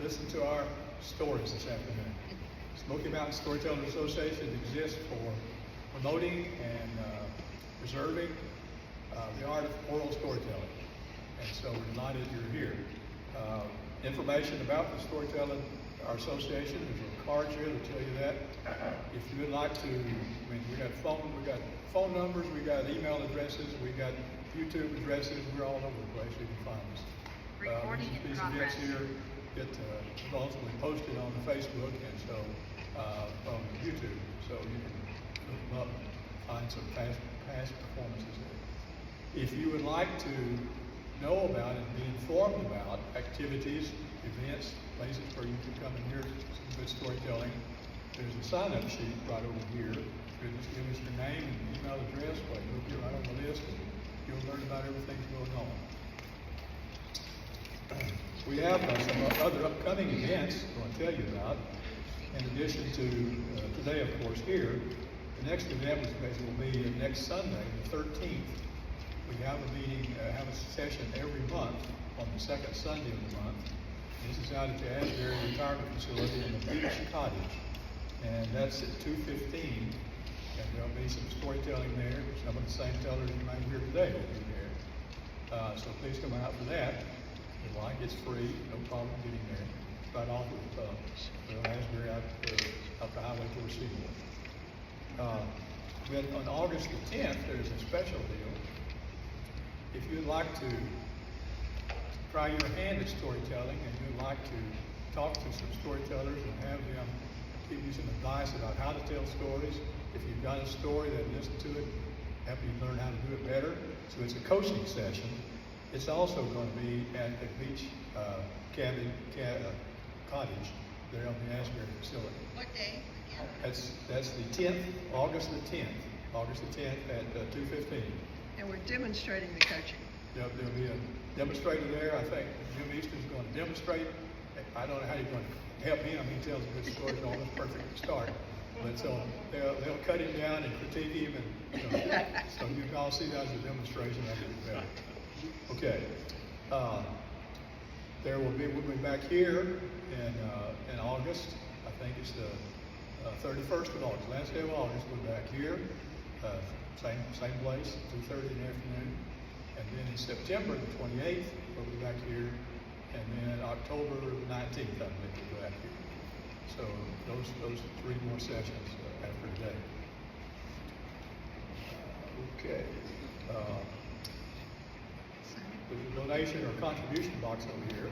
listen to our stories this afternoon. Smoky Mountain Storytellers Association exists for promoting and preserving the art of oral storytelling. And so we're delighted you're here. Information about the storytelling, our association, there's a card here to tell you that. If you would like to, we got phone numbers, we got email addresses, we got YouTube addresses, we're all over the place, you can find us. Recording in these progress. events here get ultimately posted on the Facebook and so on YouTube, so you can look them up and find some past performances there. If you would like to know about and be informed about activities, events, places where you can come and hear some good storytelling, there's a sign-up sheet right over here. You just give us your name and email address, well, you'll get right on the list and you'll learn about everything going on. We have some other upcoming events I want to tell you about. In addition to today, of course, here, the next event will be next Sunday, the 13th. We have a meeting, have a session every month on the second Sunday of the month. This is out at the Asbury Retirement Facility in the Beach Cottage. And that's at 2:15. And there'll be some storytelling there. Some of the same tellers you might hear today will be there. So please come out for that. The line gets free, no problem getting there. Right off of Asbury out the highway towards Seymour. On August the 10th, there's a special deal. If you'd like to try your hand at storytelling and you'd like to talk to some storytellers and have them give you some advice about how to tell stories, if you've got a story, then listen to it, help you learn how to do it better. So it's a coaching session. It's also going to be at the Beach Cottage there on the Asbury facility. What day? That's the 10th, August the 10th. August the 10th at 2:15. And we're demonstrating the coaching. There'll be a demonstrator there. I think Jim Eastin's going to demonstrate. I don't know how you're going to help him. He tells a good story, all that's perfect to start. But so they'll cut him down and critique him, and so you can all see that as a demonstration of it better. Okay. We'll be back here in August. I think it's the 31st of August, last day of August. We'll be back here. Same place, 2:30 in the afternoon. And then in September the 28th, we'll be back here. And then October 19th, I believe, we'll be back here. So those 3 more sessions after today. Okay. There's a donation or contribution box over here.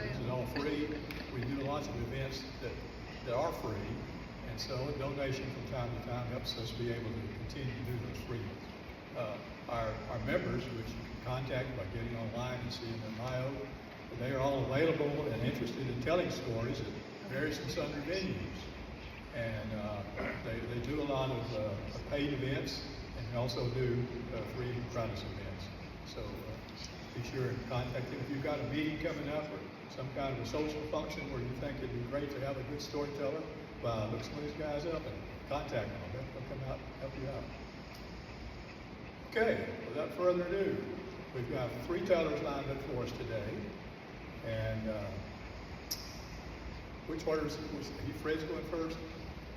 This is all free. We do lots of events that are free. And so a donation from time to time helps us be able to continue to do those free ones. Our members, which you can contact by getting online and seeing their bio, they are all available and interested in telling stories at various and sundry venues. And they do a lot of paid events, and they also do free practice events. So be sure and contact them. If you've got a meeting coming up or some kind of a social function where you think it'd be great to have a good storyteller, look some of these guys up and contact them. They'll come out and help you out. Okay, without further ado, we've got 3 tellers lined up for us today. And which order is Fred's going first?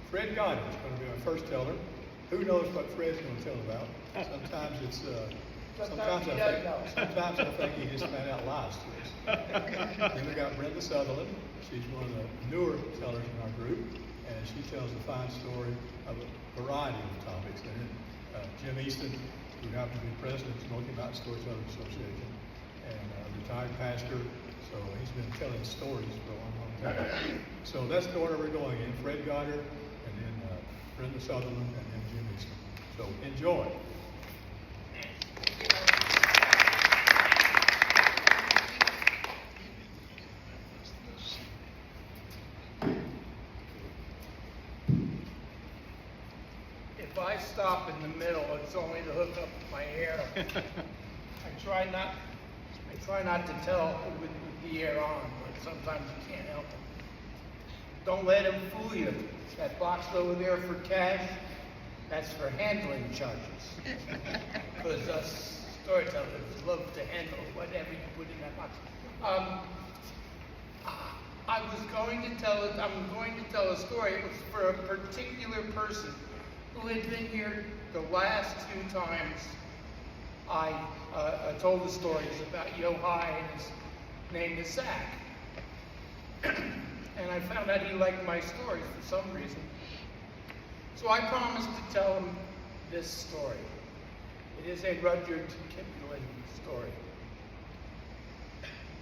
Fred Goddard is going to be our first teller. Who knows what Fred's going to tell about? Sometimes it's sometimes I think he just flat out lies to us. Then we got Brenda Southerland. She's one of the newer tellers in our group, and she tells a fine story of a variety of topics. And then Jim Eastin, who happens to be president of the Smoky Mountain Storytellers Association, and retired pastor, so he's been telling stories for a long time. So that's the order we're going in: Fred Goddard, and then Brenda Southerland, and then Jim Eastin. So enjoy. If I stop in the middle, it's only to hook up my hair. I try not to tell with the air on, but sometimes you can't help it. Don't let him fool you. That box over there for cash, that's for handling charges. Because us storytellers love to handle whatever you put in that box. I'm going to tell a story. It was for a particular person who had been here the last 2 times I told the stories about Yohai, and his name is Zach. And I found out he liked my stories for some reason. So I promised to tell him this story. It is a Rudyard Kipling story.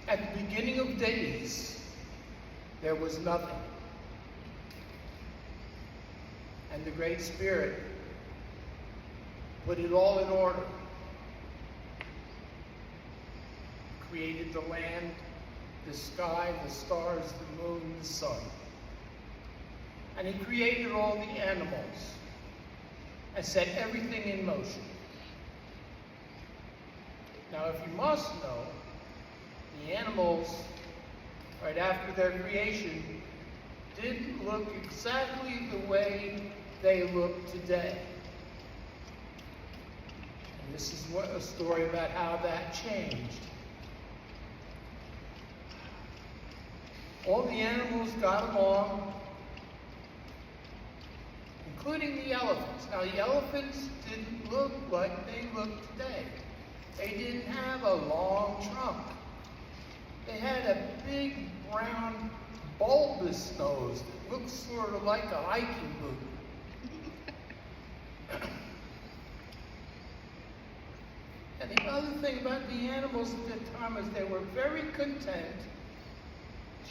At the beginning of days, there was nothing. And the Great Spirit put it all in order. Created the land, the sky, the stars, the moon, the sun. And he created all the animals and set everything in motion. Now, if you must know, the animals, right after their creation, didn't look exactly the way they look today. And this is a story about how that changed. All the animals got along, including the elephants. Now, the elephants didn't look like they look today. They didn't have a long trunk. They had a big, brown, bulbous nose that looked sort of like a hiking boot. And the other thing about the animals at that time is they were very content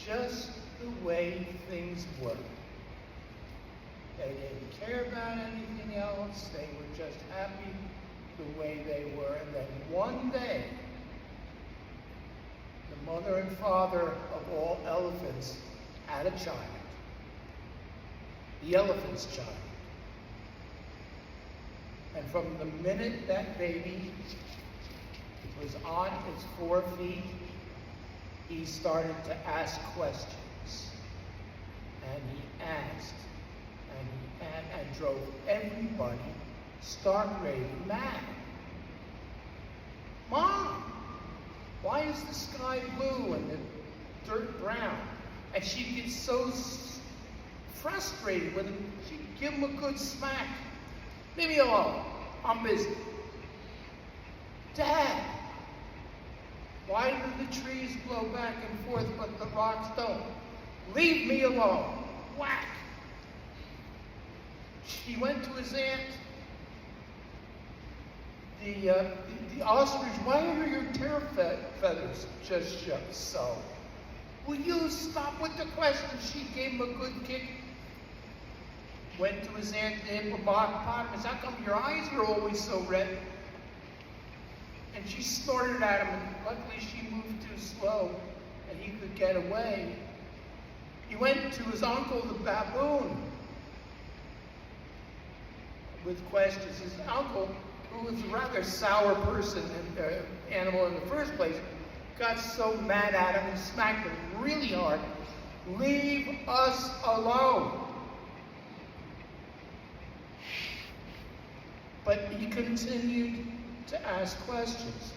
just the way things were. They didn't care about anything else. They were just happy the way they were. And then one day, the mother and father of all elephants had a child. The elephant's child. And from the minute that baby was on its 4 feet, he started to ask questions. And he asked, and drove everybody stark raving mad. Mom, why is the sky blue and the dirt brown? And she'd get so frustrated when she'd give him a good smack. Leave me alone. I'm busy. Dad, why do the trees blow back and forth but the rocks don't? Leave me alone. Whack. He went to his aunt. The ostrich, why are your tail feathers just so? Will you stop with the questions? She gave him a good kick. Went to his aunt, the hippopotamus. How come your eyes are always so red? And she snorted at him, and luckily she moved too slow, and he could get away. He went to his uncle, the baboon, with questions. His uncle, who was a rather sour person and animal in the first place, got so mad at him and smacked him really hard. Leave us alone. But he continued to ask questions.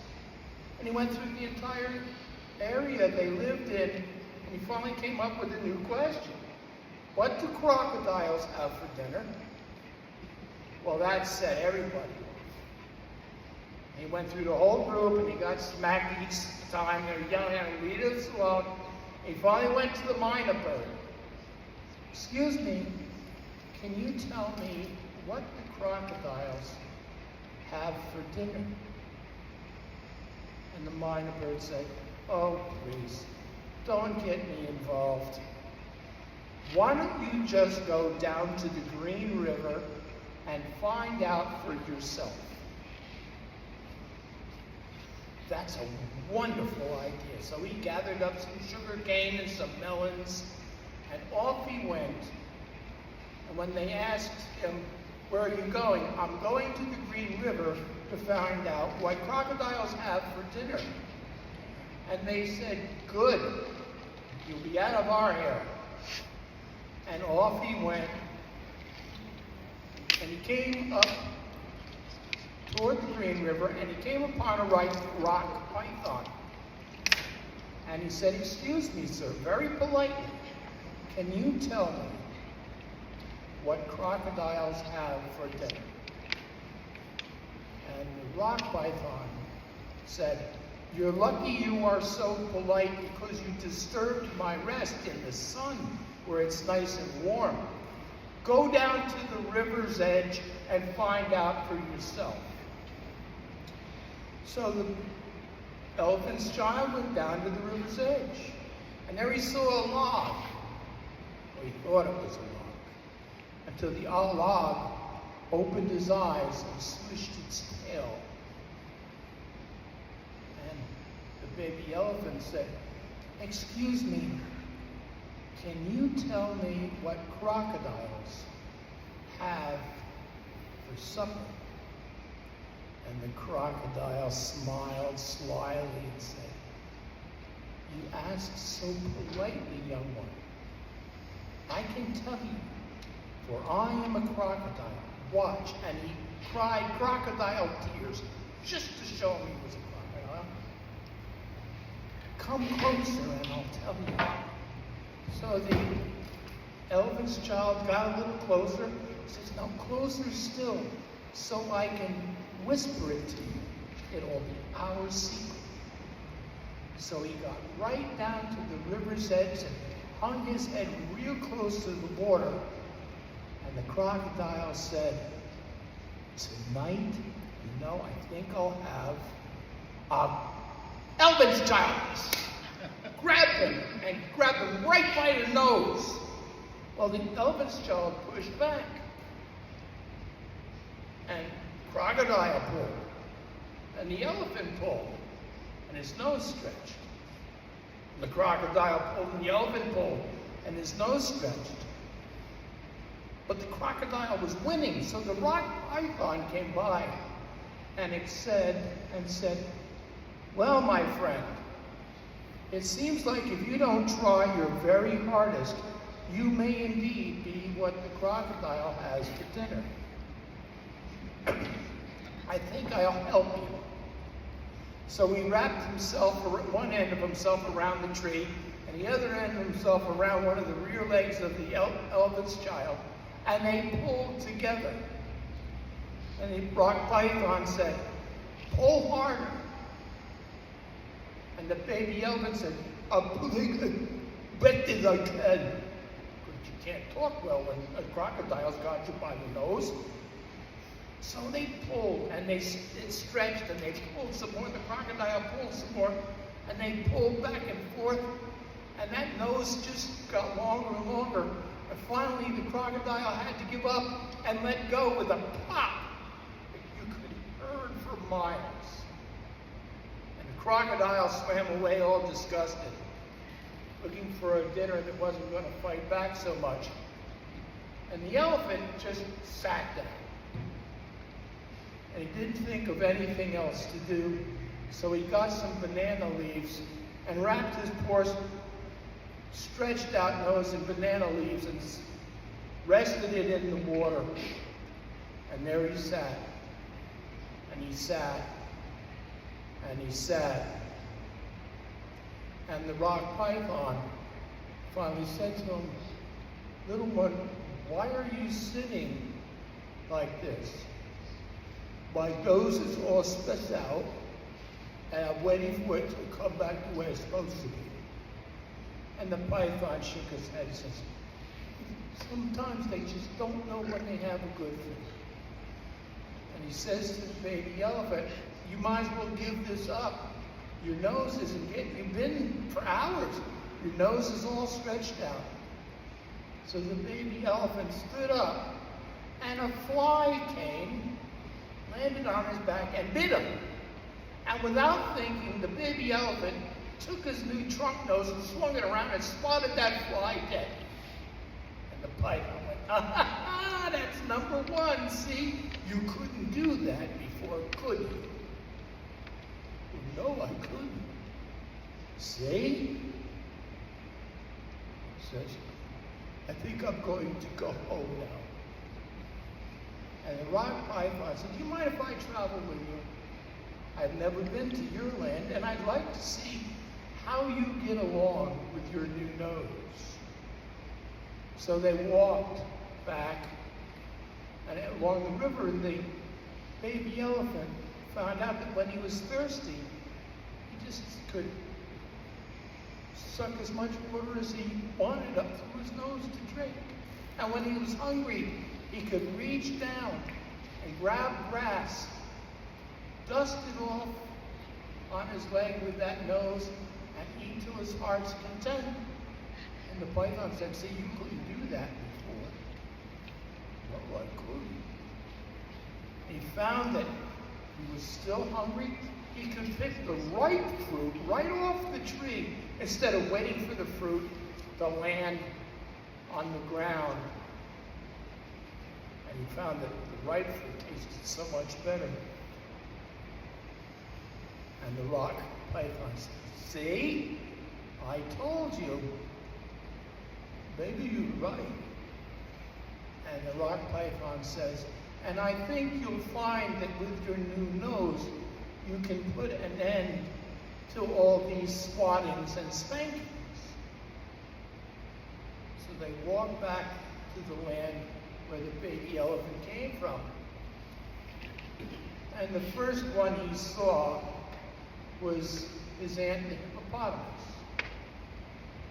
And he went through the entire area they lived in, and he finally came up with a new question. What do crocodiles have for dinner? Well, that set everybody off. He went through the whole group, and he got smacked each time. They were yelling at him, leave us alone. He finally went to the mynah bird. Excuse me, can you tell me what the crocodiles have for dinner? And the mynah bird said, oh, please, don't get me involved. Why don't you just go down to the Green River and find out for yourself? That's a wonderful idea. So he gathered up some sugar cane and some melons, and off he went. And when they asked him, where are you going? I'm going to the Green River to find out what crocodiles have for dinner. And they said, good, you'll be out of our hair. And off he went. And he came up toward the Green River, and he came upon a rock python. And he said, "Excuse me, sir," very politely, "can you tell me what crocodiles have for dinner?" And the rock python said, "You're lucky you are so polite because you disturbed my rest in the sun where it's nice and warm. Go down to the river's edge and find out for yourself." So the elephant's child went down to the river's edge, and there he saw a log. Well, he thought it was a log, until the log opened his eyes and swished its tail. And the baby elephant said, "Excuse me, can you tell me what crocodiles have for supper?" And the crocodile smiled slyly and said, "You asked so politely, young one. I can tell you, for I am a crocodile. Watch." And he cried crocodile tears just to show him he was a crocodile. "Come closer and I'll tell you." So the elephant's child got a little closer. He says, "Now closer still, so I can whisper it to you. It'll be our secret." So he got right down to the river's edge and hung his head real close to the water. And the crocodile said, "Tonight, I think I'll have a elephant's child." Grabbed him and grabbed him right by the nose. Well, the elephant's child pushed back. And crocodile pulled. And the elephant pulled. And his nose stretched. And the crocodile pulled and the elephant pulled. And his nose stretched. But the crocodile was winning, so the rock python came by. And it said, "Well, my friend, it seems like if you don't try your very hardest, you may indeed be what the crocodile has for dinner. I think I'll help you." So he wrapped one end of himself around the tree, and the other end of himself around one of the rear legs of the elephant's child, and they pulled together. And the rock python said, "Pull harder." And the baby elephant said, "I'm pulling as best as I can." Because you can't talk well when a crocodile's got you by the nose. So they pulled, and it stretched, and they pulled some more. The crocodile pulled some more, and they pulled back and forth. And that nose just got longer and longer. And finally, the crocodile had to give up and let go with a pop that you could hear for miles. And the crocodile swam away all disgusted, looking for a dinner that wasn't going to fight back so much. And the elephant just sat down. And he didn't think of anything else to do, so he got some banana leaves and wrapped his poor stretched out nose in banana leaves and rested it in the water. And there he sat. And he sat. And he sat. And the rock python finally said to him, "Little one, why are you sitting like this?" "My nose is all stretched out, and I'm waiting for it to come back the way it's supposed to be." And the python shook his head and says, "Sometimes they just don't know when they have a good thing." And he says to the baby elephant, "You might as well give this up. Your nose isn't getting, you've been for hours. Your nose is all stretched out." So the baby elephant stood up, and a fly came, landed on his back, and bit him. And without thinking, the baby elephant took his new trunk nose and swung it around and spotted that fly dead. And the python went, "Ah, that's number one. See, you couldn't do that before, could you?" "No, I couldn't." "See?" He says, "I think I'm going to go home now." And the rock python said, "Do you mind if I travel with you? I've never been to your land, and I'd like to see how you get along with your new nose. So they walked back, and along the river, the baby elephant found out that when he was thirsty, he just could suck as much water as he wanted up through his nose to drink. And when he was hungry, he could reach down and grab grass, dust it off on his leg with that nose, and eat to his heart's content. And the python said, see, you couldn't do that before. Well, I could. He found that he was still hungry. He could pick the right fruit right off the tree instead of waiting for the fruit to land on the ground. And he found that the right fruit tasted so much better. And the rock python said, see, I told you. Maybe you're right. And the rock python says, and I think you'll find that with your new nose, you can put an end to all these swattings and spankings. So they walked back to the land where the baby elephant came from. And the first one he saw was his aunt, the hippopotamus.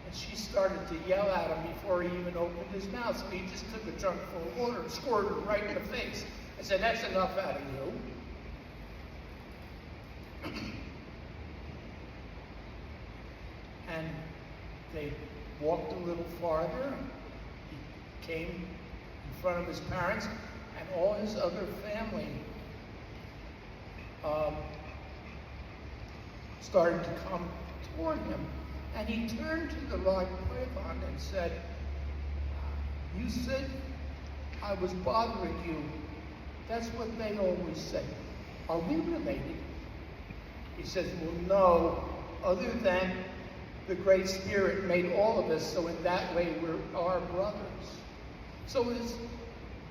And she started to yell at him before he even opened his mouth. So he just took a chunk full of water and squirted her right in the face. I said, that's enough out of you. And they walked a little farther. He came in front of his parents, and all his other family started to come toward him. And he turned to the rock python and said, you said I was bothering you. That's what they always say. Are we related? He says, well, no, other than the Great Spirit made all of us, so in that way we're our brothers. So as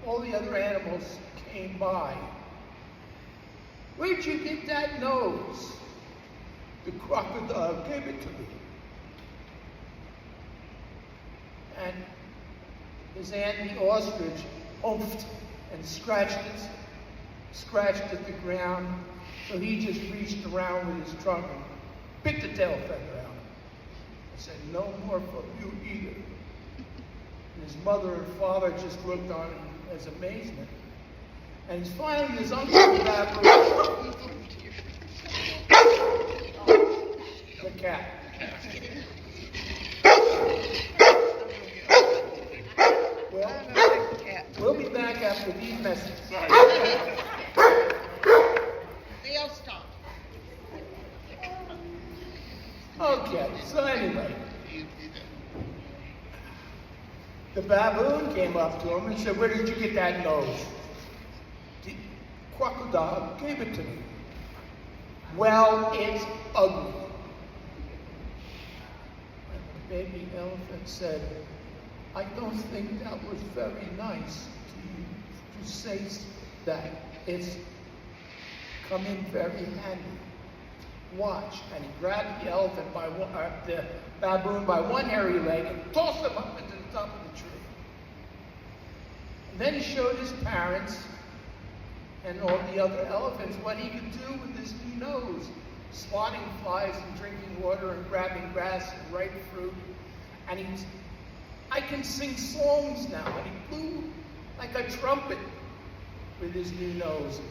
all the other animals came by, where'd you get that nose? The crocodile gave it to me. And his aunt, the ostrich, oofed and scratched at the ground. So he just reached around with his trunk and bit the tail feather out. I said, no more from you either. And his mother and father just looked on him as amazement. And finally his uncle baboon, the cat. Well, we'll be back after these messages. They'll stop. Okay, so anyway, the baboon came up to him and said, where did you get that nose? The crocodile gave it to me. Well, it's ugly. And the baby elephant said, I don't think that was very nice to you to say that. It's come in very handy. Watch. And he grabbed the elephant by the baboon by one hairy leg and tossed him up into the top of the tree. And then he showed his parents and all the other elephants what he could do with his new nose, swatting flies and drinking water and grabbing grass and ripe fruit. And he's, I can sing songs now. And he blew like a trumpet with his new nose.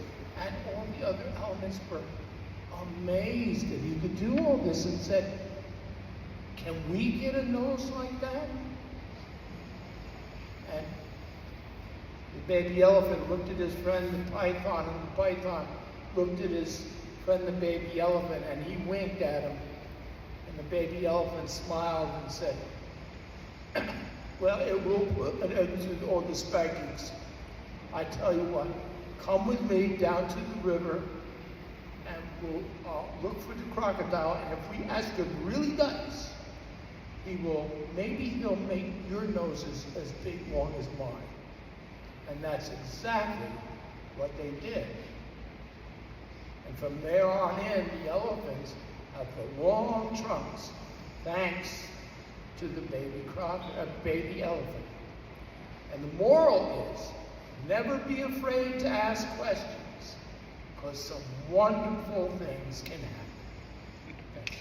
And all the other elements were amazed that he could do all this and said, can we get a nose like that? And the baby elephant looked at his friend the python, and the python looked at his friend the baby elephant, and he winked at him. And the baby elephant smiled and said, well, it will put an end to all the spankings. I tell you what, come with me down to the river, and we'll look for the crocodile, and if we ask him really nice, maybe he'll make your noses as big, long as mine. And that's exactly what they did. And from there on in, the elephants of the long trunks, thanks to the baby elephant. And the moral is, never be afraid to ask questions, because some wonderful things can happen. Thank you.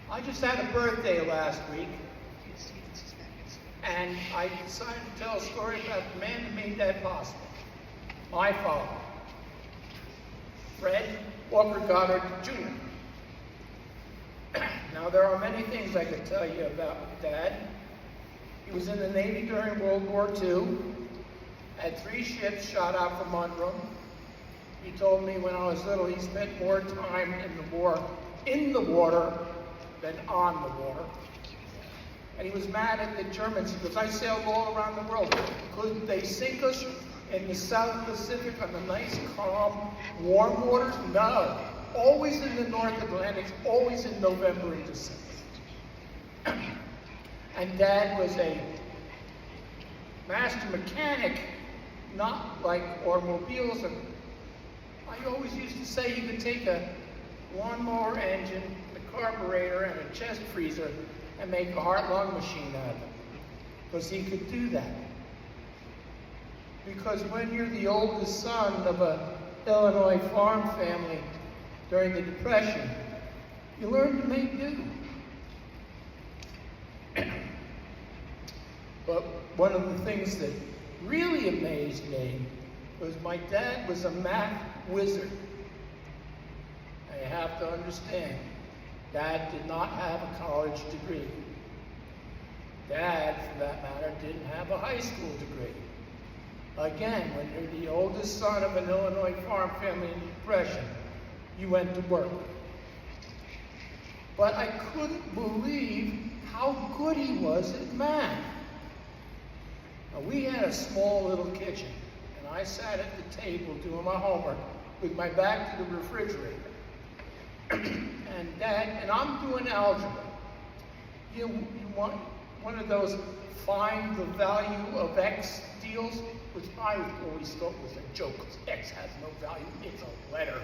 I just had a birthday last week, and I decided to tell a story about the man who made that possible. My father, Fred Walker Goddard Jr. Now, there are many things I could tell you about Dad. He was in the Navy during World War II, had 3 ships shot out from under him. He told me when I was little he spent more time in the water than on the water. And he was mad at the Germans because I sailed all around the world. Could they sink us in the South Pacific on the nice, calm, warm waters? No. Always in the North Atlantic, always in November and December. And Dad was a master mechanic, not like automobiles. And I always used to say you could take a lawnmower engine, a carburetor, and a chest freezer and make a heart-lung machine out of it. Because he could do that. Because when you're the oldest son of an Illinois farm family during the Depression, you learn to make do. But one of the things that really amazed me was my dad was a math wizard. And you have to understand, Dad did not have a college degree. Dad, for that matter, didn't have a high school degree. Again, when you're the oldest son of an Illinois farm family in the Depression, you went to work. But I couldn't believe how good he was at math. Now, we had a small little kitchen, and I sat at the table doing my homework with my back to the refrigerator. And I'm doing algebra. You want one of those find the value of X deals, which I always thought was a joke, because X has no value, it's a letter.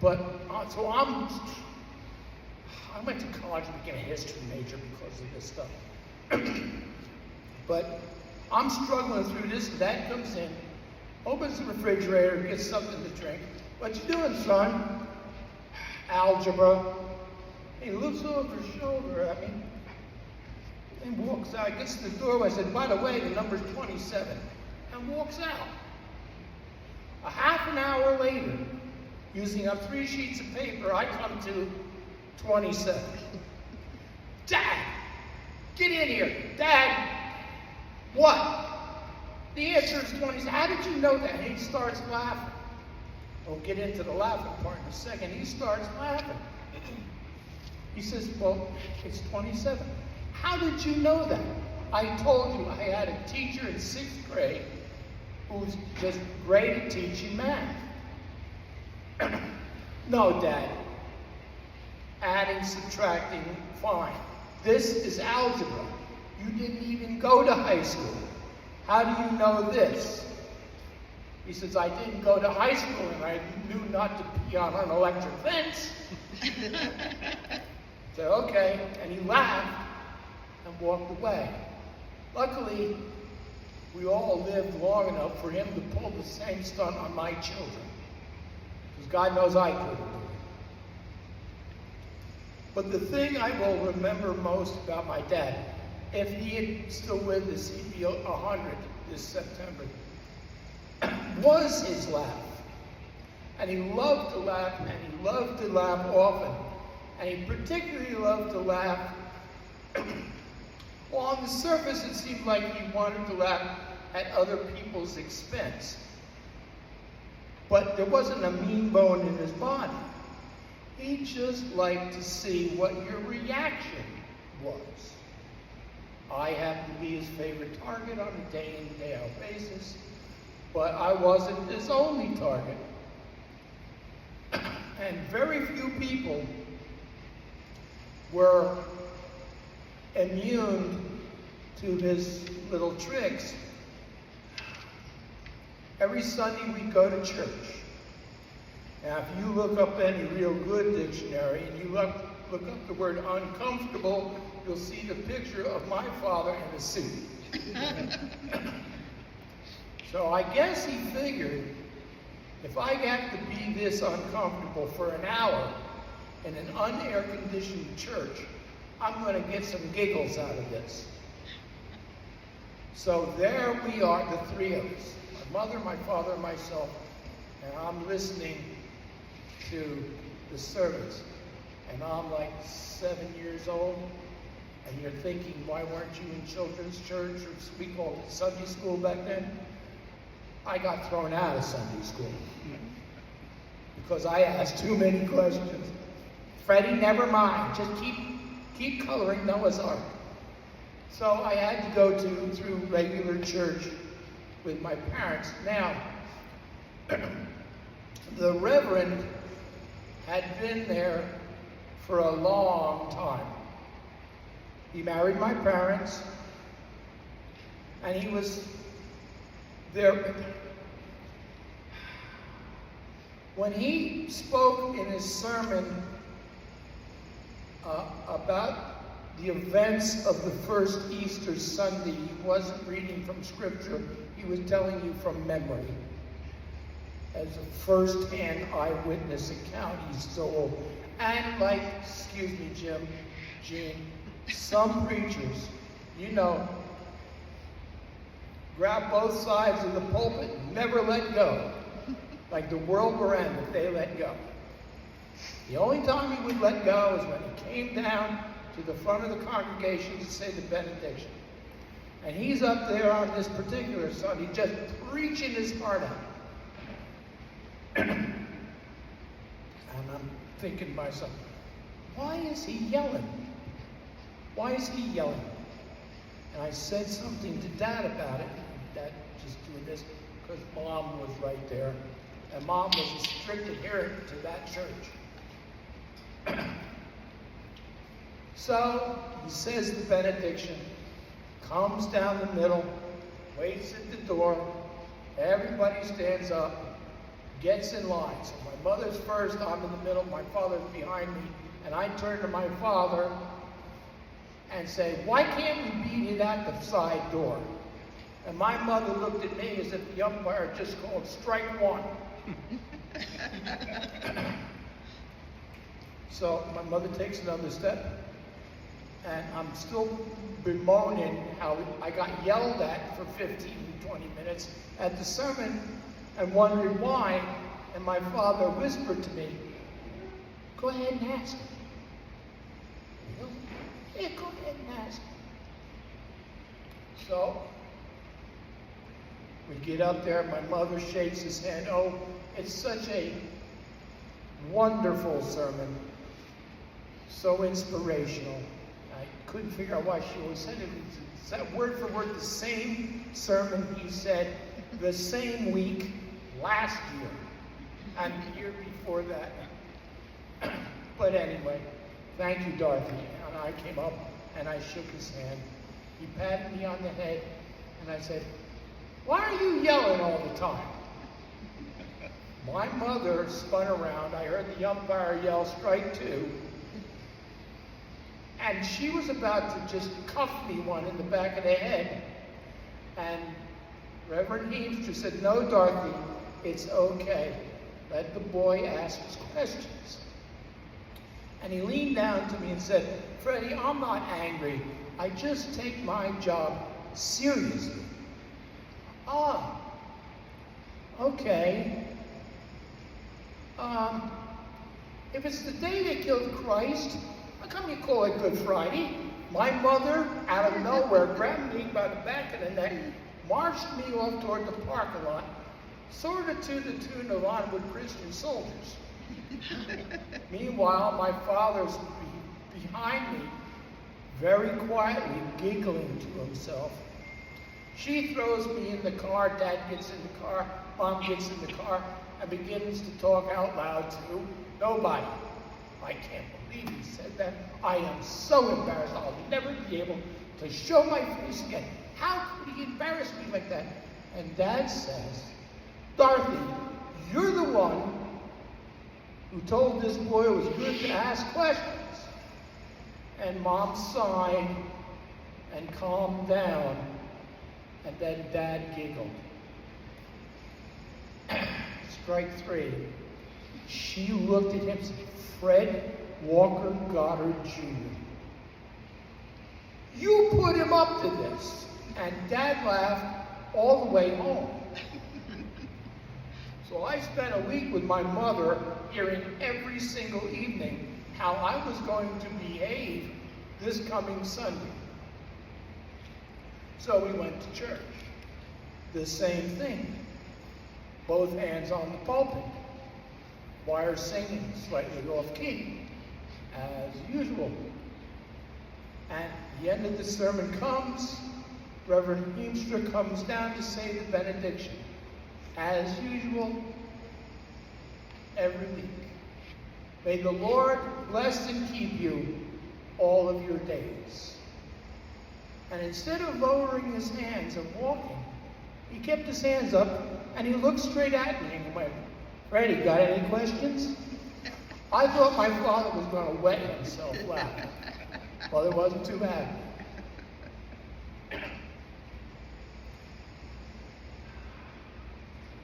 But, so I went to college and became a history major because of this stuff. But I'm struggling through this, and Dad comes in, opens the refrigerator, gets something to drink. What you doing, son? Algebra. He looks over his shoulder at me and walks out, gets to the doorway. I said, by the way, the number's 27, and walks out. A half an hour later, using up 3 sheets of paper, I come to 27. Dad, get in here. Dad, what? The answer is 27. How did you know that? And he starts laughing. We'll get into the laughing part in a second. He starts laughing. He says, well, it's 27. How did you know that? I told you I had a teacher in 6th grade who was just great at teaching math. No, Dad. Adding, subtracting, fine. This is algebra. You didn't even go to high school. How do you know this? He says, I didn't go to high school and I knew not to pee on an electric fence. I said, okay. And he laughed and walked away. Luckily, we all lived long enough for him to pull the same stunt on my children. Because God knows I couldn't do it. But the thing I will remember most about my dad, if he had still with us, he'd be 100 this September, was his laugh. And he loved to laugh, and he loved to laugh often. And he particularly loved to laugh. Well, on the surface, it seemed like he wanted to laugh at other people's expense. But there wasn't a mean bone in his body. He just liked to see what your reaction was. I happened to be his favorite target on a day-in, day-out basis, but I wasn't his only target. And very few people were immune to his little tricks. Every Sunday we go to church. Now, if you look up any real good dictionary and you look up the word uncomfortable, you'll see the picture of my father in a suit. So I guess he figured, if I have to be this uncomfortable for an hour in an unair-conditioned church, I'm going to get some giggles out of this. So there we are, the three of us, my mother, my father, and myself, and I'm listening to the service. And I'm like 7 years old, and you're thinking, why weren't you in children's church, or we called it Sunday school back then? I got thrown out of Sunday school because I asked too many questions. Freddie, never mind, just keep coloring Noah's Ark. So I had to go through regular church with my parents. Now, the Reverend had been there for a long time. He married my parents, and he was there. When he spoke in his sermon about the events of the first Easter Sunday, he wasn't reading from Scripture, he was telling you from memory. As a first-hand eyewitness account, he's so old. And like, excuse me, Gene, some preachers, grab both sides of the pulpit, never let go. Like the world we're in, that they let go. The only time he would let go is when he came down to the front of the congregation to say the benediction. And he's up there on this particular Sunday just preaching his heart out. And I'm thinking to myself, why is he yelling? Why is he yelling? And I said something to Dad about it. Dad just doing this because Mom was right there. And Mom was a strict adherent to that church. So he says the benediction, comes down the middle, waits at the door, everybody stands up, gets in line. So my mother's first, I'm in the middle, my father's behind me, and I turn to my father and say, why can't we beat it at the side door? And my mother looked at me as if the umpire just called strike one. So my mother takes another step, and I'm still bemoaning how I got yelled at for 15, 20 minutes at the sermon and wondering why. And my father whispered to me, go ahead and ask him. Yeah, go ahead and ask him. So we get up there, my mother shakes his hand. Oh, it's such a wonderful sermon, so inspirational. I couldn't figure out why she always said it. It's that word for word the same sermon he said the same week last year and the year before that. But anyway, thank you, Dorothy. And I came up and I shook his hand. He patted me on the head and I said, why are you yelling all the time? My mother spun around. I heard the umpire yell, strike two. And she was about to just cuff me one in the back of the head. And Reverend Heemster said, no, Dorothy, it's okay. Let the boy ask his questions. And he leaned down to me and said, Freddie, I'm not angry. I just take my job seriously. Ah, okay. If it's the day they killed Christ, how come you call it Good Friday? My mother, out of nowhere, grabbed me by the back of the neck, marched me off toward the parking lot, sort of to the tune of Onward Christian Soldiers. Meanwhile, my father's behind me, very quietly giggling to himself. She throws me in the car, Dad gets in the car, Mom gets in the car, and begins to talk out loud to nobody. I can't believe he said that. I am so embarrassed. I'll never be able to show my face again. How could he embarrass me like that? And Dad says, Dorothy, you're the one who told this boy it was good to ask questions. And Mom sighed and calmed down, and then Dad giggled. Strike three. She looked at him and said, Fred Walker Goddard Jr. You put him up to this. And Dad laughed all the way home. So I spent a week with my mother hearing every single evening how I was going to behave this coming Sunday. So we went to church. The same thing. Both hands on the pulpit. Choir singing slightly off key, as usual. And the end of the sermon comes, Reverend Heemstra comes down to say the benediction. As usual, every week. May the Lord bless and keep you all of your days. And instead of lowering his hands and walking, he kept his hands up and he looked straight at me and went, Freddie, got any questions? I thought my father was going to wet himself laughing. Well, it wasn't too bad.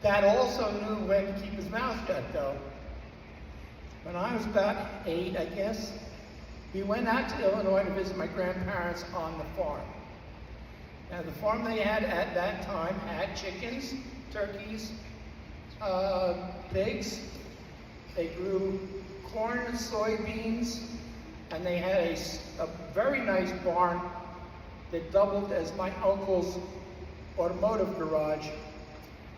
Dad also knew when to keep his mouth shut, though. When I was about 8, I guess, we went out to Illinois to visit my grandparents on the farm. Now, the farm they had at that time had chickens, turkeys, pigs. They grew corn and soybeans, and they had a very nice barn that doubled as my uncle's automotive garage.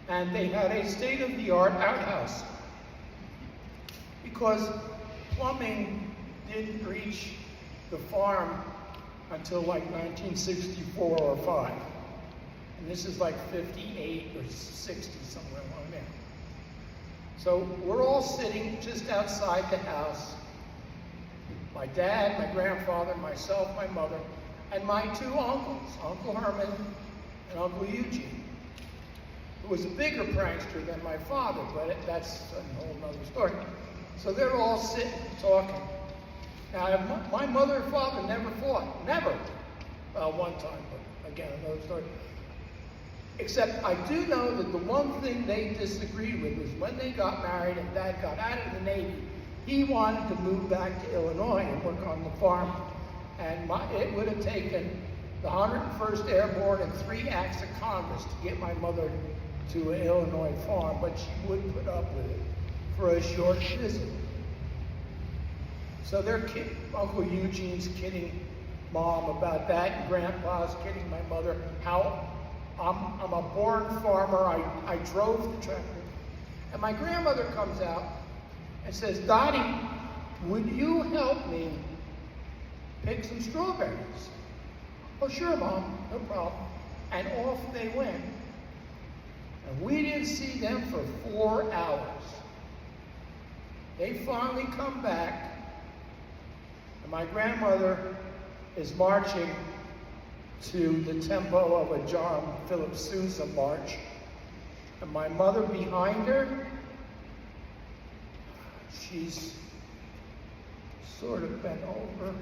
And they had a state-of-the-art outhouse because plumbing didn't reach the farm until like 1964 or 5. And this is like 58 or 60, somewhere along there. So we're all sitting just outside the house. My dad, my grandfather, myself, my mother, and my 2 uncles, Uncle Herman and Uncle Eugene, who was a bigger prankster than my father, but that's a whole other story. So they're all sitting, talking. Now, my mother and father never fought, never. Well, one time, but again, another story. Except I do know that the one thing they disagreed with was when they got married and Dad got out of the Navy, he wanted to move back to Illinois and work on the farm. And it would have taken the 101st Airborne and 3 acts of Congress to get my mother to an Illinois farm, but she would put up with it for a short visit. So Uncle Eugene's kidding Mom about that, and Grandpa's kidding my mother how I'm a born farmer. I drove the tractor. And my grandmother comes out and says, Dottie, would you help me pick some strawberries? Oh, sure, Mom, no problem. And off they went. And we didn't see them for 4 hours. They finally come back, and my grandmother is marching to the tempo of a John Philip Sousa march, and my mother behind her, she's sort of bent over.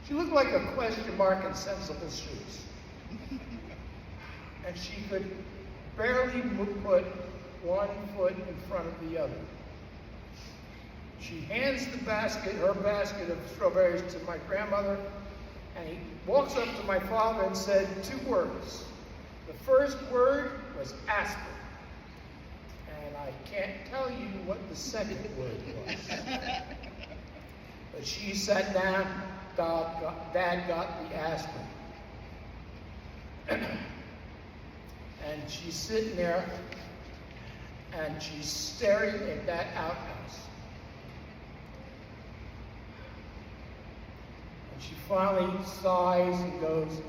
She looked like a question mark in Sensible Shoes. And she could barely put one foot in front of the other. She hands her basket of strawberries to my grandmother, and he walks up to my father and said 2 words. The first word was aspirin. And I can't tell you what the second word was. But she sat down, Dad got the aspirin. And she's sitting there, and she's staring at that outhouse. And she finally sighs and goes,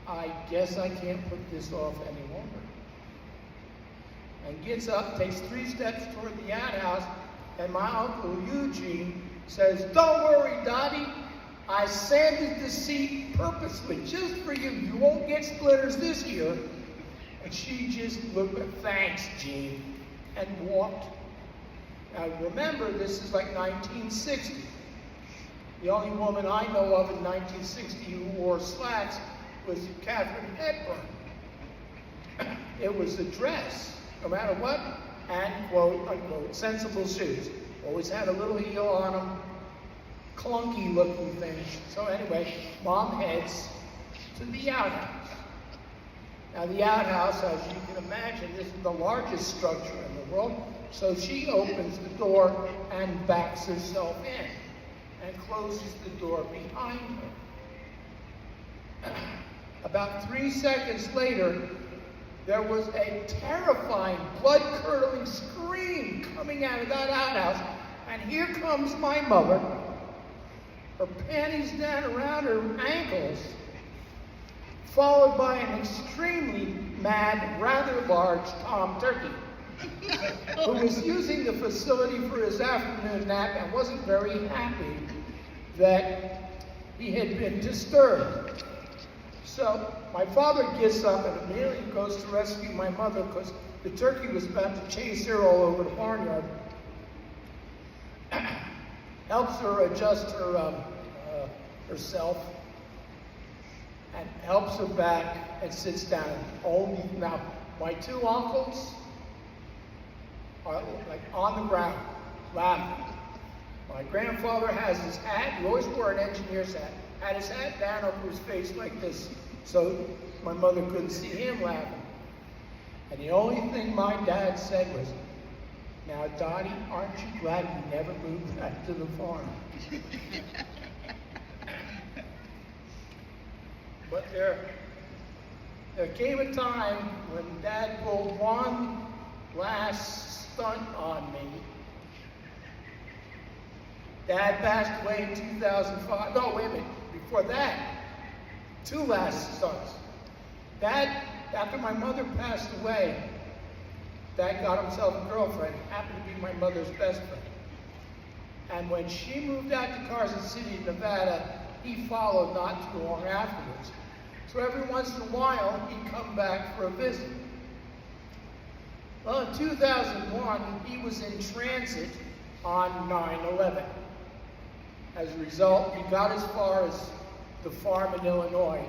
I guess I can't put this off any longer. And gets up, takes 3 steps toward the outhouse, and my Uncle Eugene says, "Don't worry, Dottie. I sanded the seat purposely, just for you. You won't get splitters this year." And she just looked at, "Thanks, Gene," and walked. Now remember, this is like 1960. The only woman I know of in 1960 who wore slacks was Katharine Hepburn. It was the dress, no matter what, and quote unquote sensible shoes. Always had a little heel on them, clunky looking things. So anyway, Mom heads to the outhouse. Now the outhouse, as you can imagine, is the largest structure in the world. So she opens the door and backs herself in and closes the door behind her. About 3 seconds later, there was a terrifying, blood-curdling scream coming out of that outhouse, and here comes my mother, her panties down around her ankles, followed by an extremely mad, rather large Tom Turkey, who was using the facility for his afternoon nap and wasn't very happy that he had been disturbed. So my father gets up and immediately goes to rescue my mother because the turkey was about to chase her all over the barnyard. Helps her adjust her herself and helps her back and sits down. Now, my two uncles are like on the ground, laughing. My grandfather has his hat, he always wore an engineer's hat, had his hat down over his face like this, so my mother couldn't see him laughing. And the only thing my dad said was, "Now, Dottie, aren't you glad you never moved back to the farm?" But there came a time when Dad pulled one last stunt on me. Dad passed away in 2005. No, wait a minute. Before that, two last stunts. Dad, after my mother passed away, Dad got himself a girlfriend, happened to be my mother's best friend. And when she moved out to Carson City, Nevada, he followed not too long afterwards. So every once in a while, he'd come back for a visit. Well, in 2001, he was in transit on 9/11. As a result, he got as far as the farm in Illinois,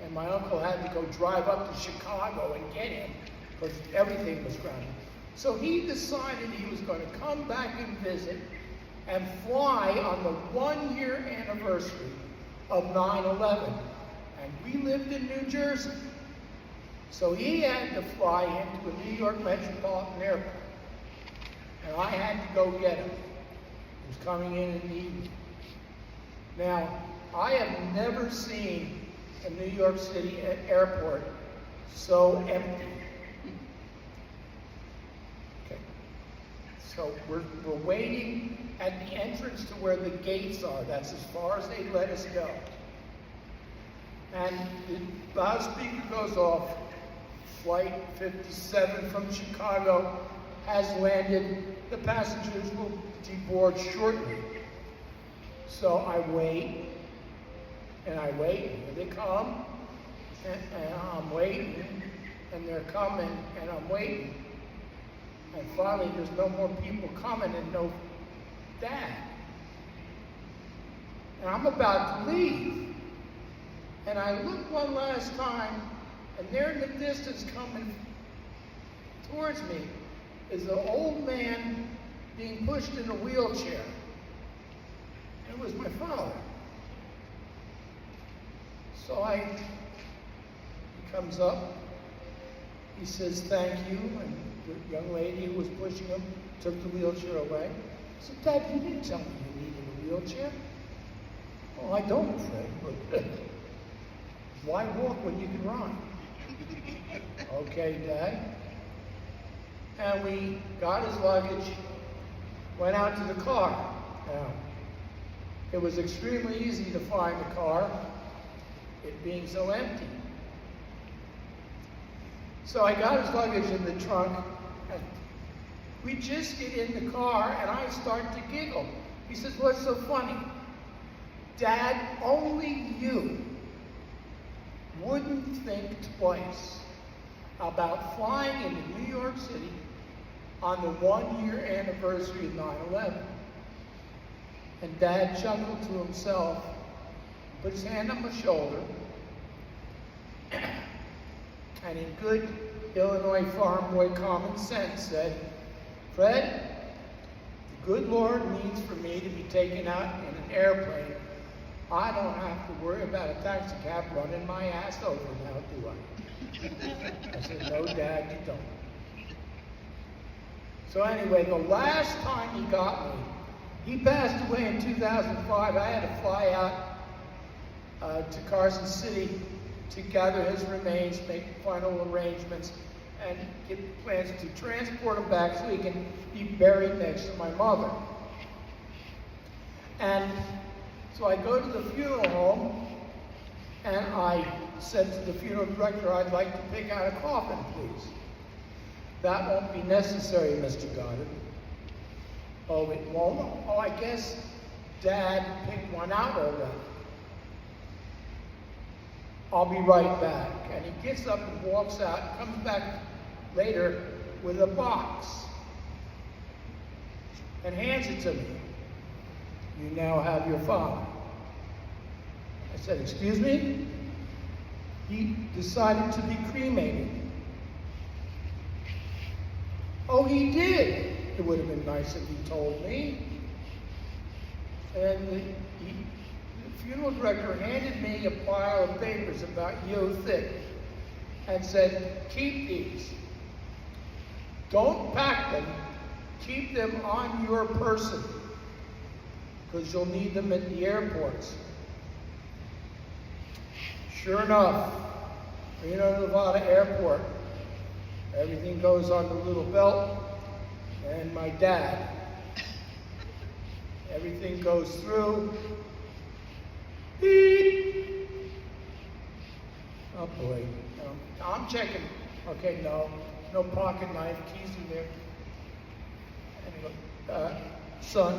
and my uncle had to go drive up to Chicago and get him because everything was grounded. So he decided he was going to come back and visit and fly on the 1-year anniversary of 9/11. And we lived in New Jersey. So he had to fly into a New York Metropolitan Airport. And I had to go get him. He was coming in the evening. Now, I have never seen a New York City airport so empty. Okay. So we're waiting at the entrance to where the gates are. That's as far as they let us go. And the loudspeaker goes off. Flight 57 from Chicago has landed. The passengers will deboard shortly. So I wait, and I wait, and they come, and I'm waiting, and they're coming, and I'm waiting. And finally, there's no more people coming and no Dad. And I'm about to leave. And I look one last time, and there in the distance coming towards me is an old man being pushed in a wheelchair. And it was my father. So he comes up, he says thank you, and the young lady who was pushing him took the wheelchair away. I said, "Dad, you didn't tell me you needed a wheelchair." "Well, I don't, Fred, but why walk when you can run?" "Okay, Dad." And we got his luggage, went out to the car. Now, it was extremely easy to find the car, it being so empty. So I got his luggage in the trunk, and we just get in the car, and I start to giggle. He says, what's so funny? Dad, only you wouldn't think twice about flying into New York City on the 1-year anniversary of 9/11. And Dad chuckled to himself, put his hand on my shoulder, and in good Illinois farm boy common sense said, Fred, the good Lord means for me to be taken out in an airplane. I don't have to worry about a taxi cab running my ass over now, do I? I said, no, Dad, you don't. So anyway, the last time he got me, he passed away in 2005. I had to fly out to Carson City to gather his remains, make final arrangements, and get plans to transport him back so he can be buried next to my mother. And so I go to the funeral home, and I said to the funeral director, I'd like to pick out a coffin, please. That won't be necessary, Mr. Goddard. Oh, it won't? Oh, I guess Dad picked one out already. I'll be right back. And he gets up and walks out and comes back later with a box and hands it to me. You now have your father. I said, excuse me? He decided to be cremated. Oh, he did. It would have been nice if he told me. And the funeral director handed me a pile of papers about yo thick and said, keep these. Don't pack them. Keep them on your person because you'll need them at the airports. Sure enough, Reno, Nevada airport, everything goes on the little belt, and my dad. Everything goes through. Beep. Oh boy. I'm checking. Okay, no pocket knife, keys in there. And he goes, son,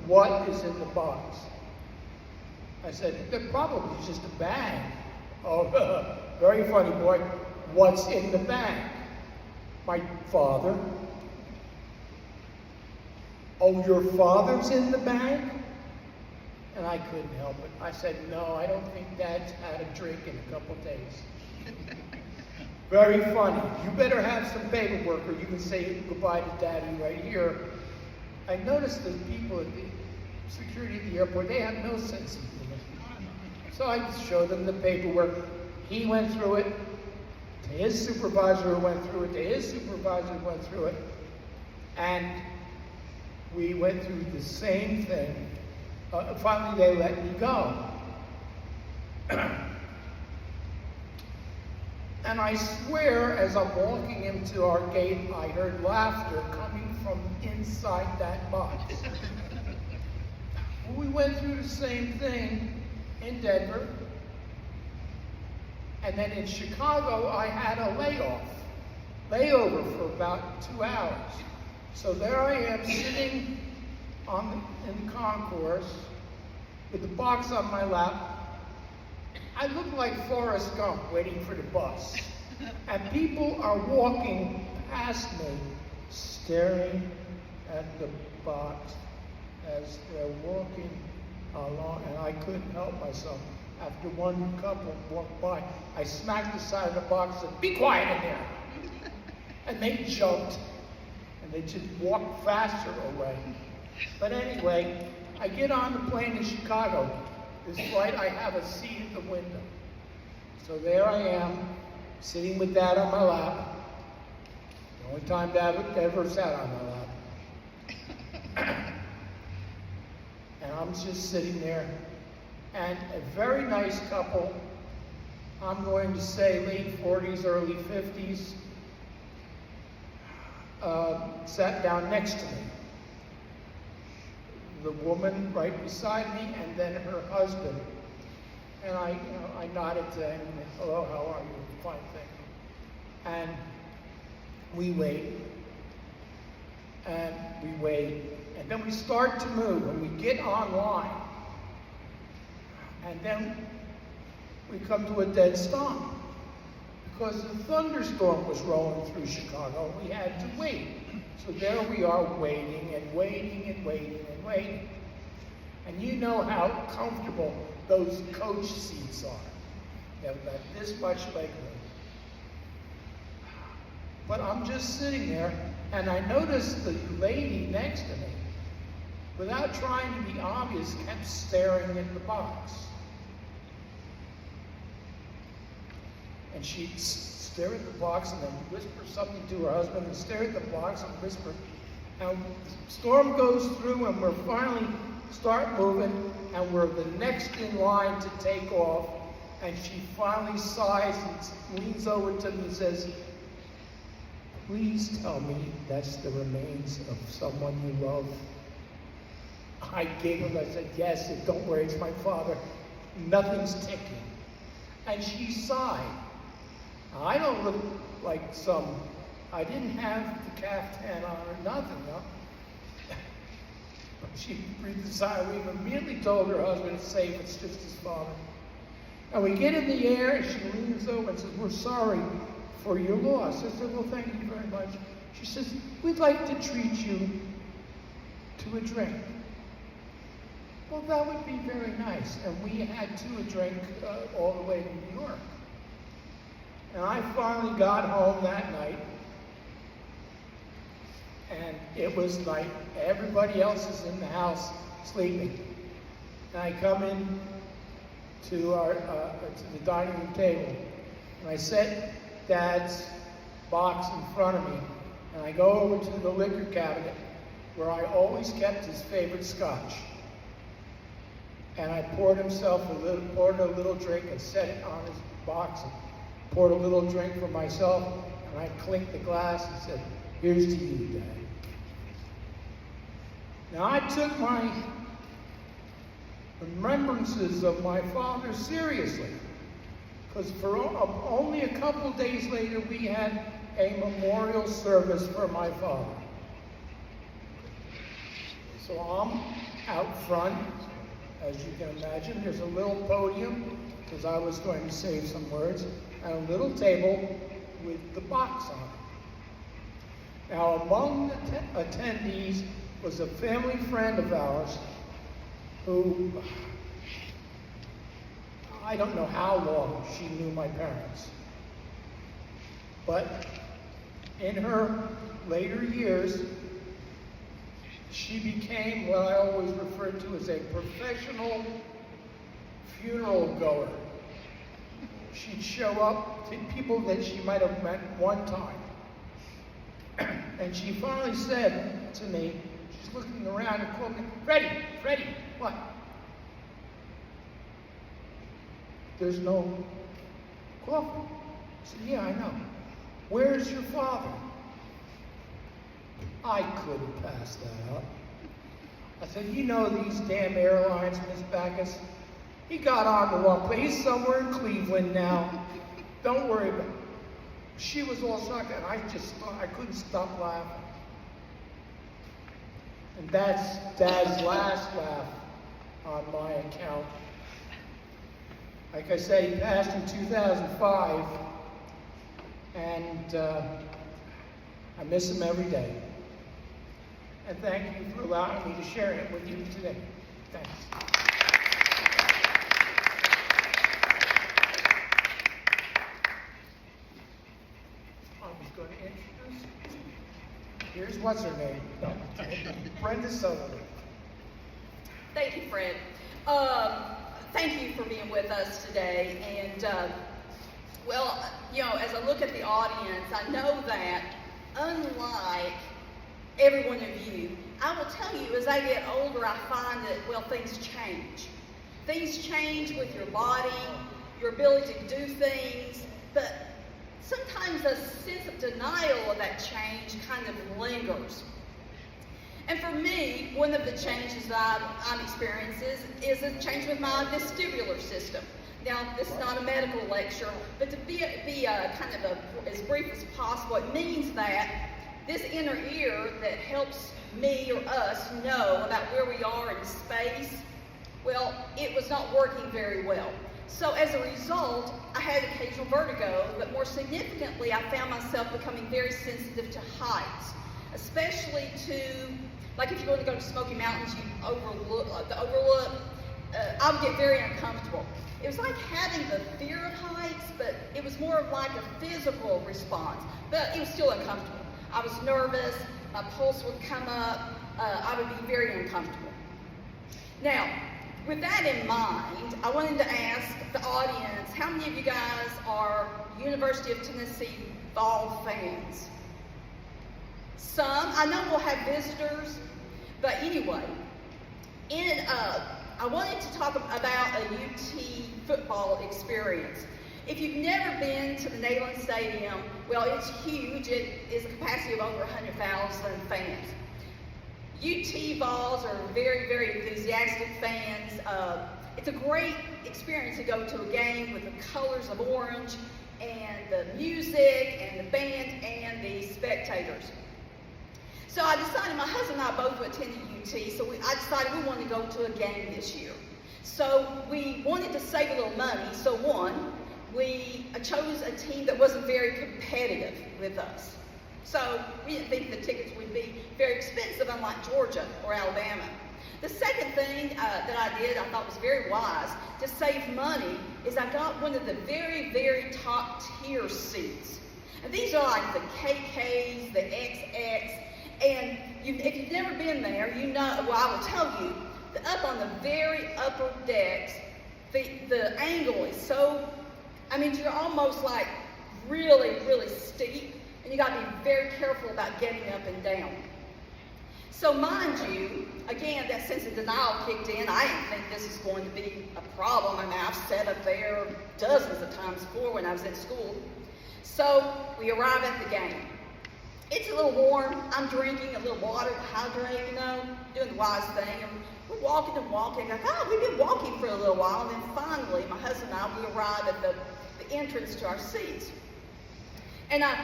what is in the box? I said, they're probably just a bag. Oh, very funny, boy. What's in the bag? My father. Oh, your father's in the bag? And I couldn't help it. I said, no, I don't think Dad's had a drink in a couple days. Very funny. You better have some paperwork or you can say goodbye to Daddy right here. I noticed the people at the security at the airport, they have no sense of humor. So I just showed them the paperwork. He went through it. To his supervisor who went through it. To his supervisor who went through it. And we went through the same thing. Finally, they let me go. And I swear, as I'm walking into our gate, I heard laughter coming from inside that box. We went through the same thing in Denver. And then in Chicago, I had a layover for about 2 hours. So there I am sitting in the concourse with the box on my lap. I look like Forrest Gump waiting for the bus. And people are walking past me, staring at the box as they're walking along, and I couldn't help myself. After one couple walked by, I smacked the side of the box and said, be quiet in there. And they jumped, and they just walked faster away. But anyway, I get on the plane in Chicago. This flight, I have a seat at the window. So there I am, sitting with Dad on my lap. The only time Dad ever sat on my lap. And I'm just sitting there. And a very nice couple, I'm going to say late 40s, early 50s, sat down next to me. The woman right beside me, and then her husband. And I nodded to him, and hello, how are you? Fine, thank you. And we waited. and we wait, and then we start to move, and we get online, and then we come to a dead stop because the thunderstorm was rolling through Chicago. We had to wait. So there we are waiting and waiting and waiting and waiting. And you know how comfortable those coach seats are. They've got this much leg room. But I'm just sitting there, and I noticed the lady next to me, without trying to be obvious, kept staring at the box. And she'd stare at the box and then whisper something to her husband and stare at the box and whisper. And the storm goes through and we're finally start moving and we're the next in line to take off. And she finally sighs and leans over to me and says, "Please tell me that's the remains of someone you love." I giggled. I said, "Yes, don't worry, it's my father. Nothing's ticking." And she sighed. I don't look like I didn't have the caftan on or nothing, no. She breathed a sigh of relief, immediately told her husband it's safe, it's just his father. And we get in the air, and she leans over and says, "We're sorry for your loss." I said, "Well, thank you very much." She says, "We'd like to treat you to a drink." Well, that would be very nice. And we had to a drink all the way to New York. And I finally got home that night, and it was night. Everybody else is in the house sleeping. And I come in to the dining room table, and I set Dad's box in front of me, and I go over to the liquor cabinet where I always kept his favorite scotch. And I poured a little drink and set it on his box. And poured a little drink for myself, and I clinked the glass and said, "Here's to you, Dad." Now, I took my remembrances of my father seriously, because for only a couple days later, we had a memorial service for my father. So I'm out front, as you can imagine. There's a little podium, because I was going to say some words, and a little table with the box on it. Now, among the attendees was a family friend of ours who, I don't know how long she knew my parents. But in her later years, she became what I always referred to as a professional funeral goer. She'd show up to people that she might have met one time. And she finally said to me, she's looking around and called me, Freddie, what? "There's no coffee." I said, "Yeah, I know. Where's your father?" I couldn't pass that up. I said, "You know these damn airlines, Miss Backus. He got on the wrong plane. He's somewhere in Cleveland now. Don't worry about it." She was all shocked, and I couldn't stop laughing. And that's Dad's last laugh on my account. Like I said, he passed in 2005, and I miss him every day. And thank you for allowing me to share it with you today. Thanks. Going to introduce. Here's what's her name? No. Brenda Southerland. Thank you, Fred. Thank you for being with us today. And well, you know, as I look at the audience, I know that unlike every one of you, I will tell you, as I get older, I find that, well, things change. Things change with your body, your ability to do things, but sometimes a sense of denial of that change kind of lingers. And for me, one of the changes that I'm experiencing is a change with my vestibular system. Now, this is not a medical lecture, but to be kind of as brief as possible, it means that this inner ear that helps me or us know about where we are in space, well, it was not working very well. So as a result, I had occasional vertigo, but more significantly, I found myself becoming very sensitive to heights, especially to, like if you're going to go to Smoky Mountains, you overlook, I would get very uncomfortable. It was like having the fear of heights, but it was more of like a physical response, but it was still uncomfortable. I was nervous, my pulse would come up, I would be very uncomfortable. Now, with that in mind, I wanted to ask the audience, how many of you guys are University of Tennessee Vol fans? Some. I know we'll have visitors, but anyway, I wanted to talk about a UT football experience. If you've never been to the Neyland Stadium, well, it's huge. It is a capacity of over 100,000 fans. UT Vols are very, very enthusiastic fans. It's a great experience to go to a game with the colors of orange and the music and the band and the spectators. So I decided, my husband and I both attended UT, so I decided we wanted to go to a game this year. So we wanted to save a little money, so we chose a team that wasn't very competitive with us. So we didn't think the tickets would be very expensive, unlike Georgia or Alabama. The second thing that I did, I thought was very wise, to save money, is I got one of the very, very top tier seats. And these are like the KKs, the XX, and if you've never been there, you know, well, I will tell you, up on the very upper decks, the angle is so, I mean, you're almost like really, really steep, and you got to be very careful about getting up and down. So mind you, again, that sense of denial kicked in. I didn't think this was going to be a problem. I mean, I've sat up there dozens of times before when I was at school. So we arrive at the game. It's a little warm. I'm drinking a little water to hydrate, you know, doing the wise thing. And we're walking and walking. Like, oh, we've been walking for a little while. And then finally, my husband and I, we arrive at the entrance to our seats. And I